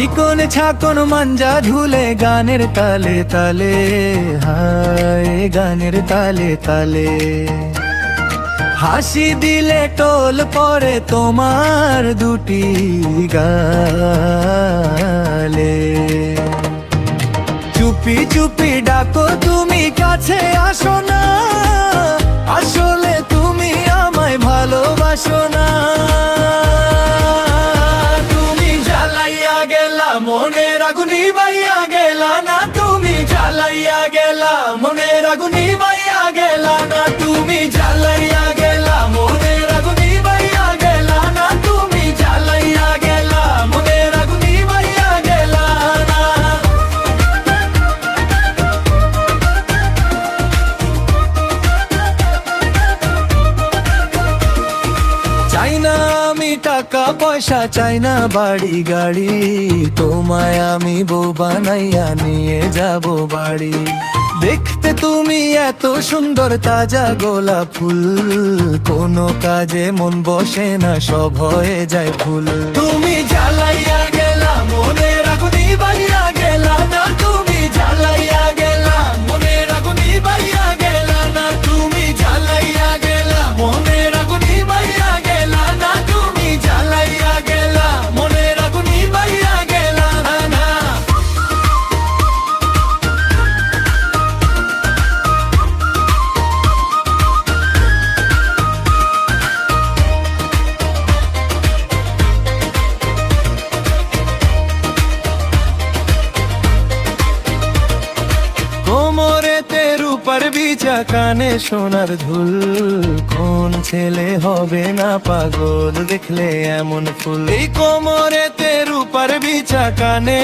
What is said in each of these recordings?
চিকন ছাকন মাঞ্জা ঝুলে গানের তালে তালে, হায় গানের তালে তালে। হাসি দিলে টোল পরে তোমার দুটি গালে। চুপি চুপি ডাকো তুমি কাছে আসো না, আসলে তুমি আমায় ভালোবাসো না। তুমি জ্বালাইয়া গেলা মনের আগুন নিভাইয়া গেলা না, তুমি জ্বালাইয়া গেলা মনের আগুন নিভাইয়া গেলা না। তুমি জ্বালাইয়া গেলা মনের আগুন নিভাইয়া গেলা না, তুমি জ্বালাইয়া গেলা মনের আগুন নিভাইয়া গেলা না। চাই না আমি টাকা পয়সা, চাই না বাড়ি গাড়ি, তোমায় আমি বউ বানাইয়া নিয়ে যাব বাড়ি। দেখতে তুমি এত সুন্দর তাজা গোলাপ ফুল, কোনো কাজে মন বসে না, সব হয়ে যায় ভুল। তুমি জ্বালাইয়া গেলা মনের আগুন নিভাইয়া গেলা না, তুমি জ্বালাইয়া গেলা মনের আগুন নিভাইয়া গেলা না। তুমি জ্বালাইয়া গেলা মনের আগুন নিভাইয়া গেলা না, তুমি জ্বালাইয়া গেলা মনের আগুন নিভাইয়া গেলা না। কোমরেতে রূপার বিচা, কানে সোনার ধুল, কোন ছেলে হবে না পাগল দেখলে এমন ফুল। এই কোমরেতে রূপার বিচা, কানে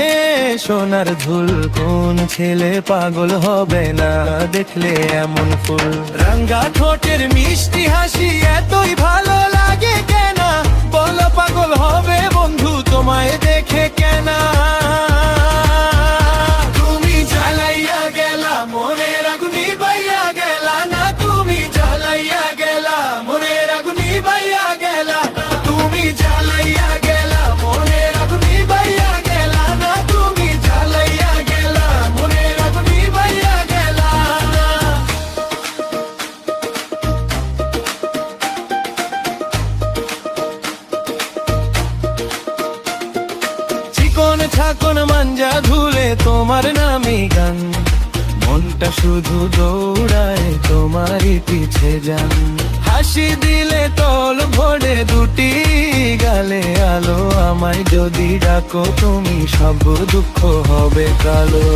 সোনার ধুল, কোন ছেলে পাগল হবে না দেখলে এমন ফুল। রাঙ্গা ঠোঁটের মিষ্টি হাসি এতই ভালো লাগে কেন, বলো পাগল হবে বন্ধু তোমায় দেখে কেন। তুমি জ্বালাইয়া গেলা মনের আগুন নিভাইয়া গেলা না, তুমি জ্বালাইয়া গেলা মনের আগুন নিভাইয়া গেলা না। তুমি জ্বালাইয়া গেলা মনের আগুন নিভাইয়া গেলা না, তুমি জ্বালাইয়া গেলা মনের আগুন নিভাইয়া গেলা না। চিকন ছাকন মাঞ্জা ধুলে তোমার নামে গান, মনটা শুধু দৌড়ায় তোমারই পিছে যান। হাসি দিলে তল ভরে দুটি গালে আলো, আমায় যদি ডাকো তুমি সব দুঃখ হবে কালো।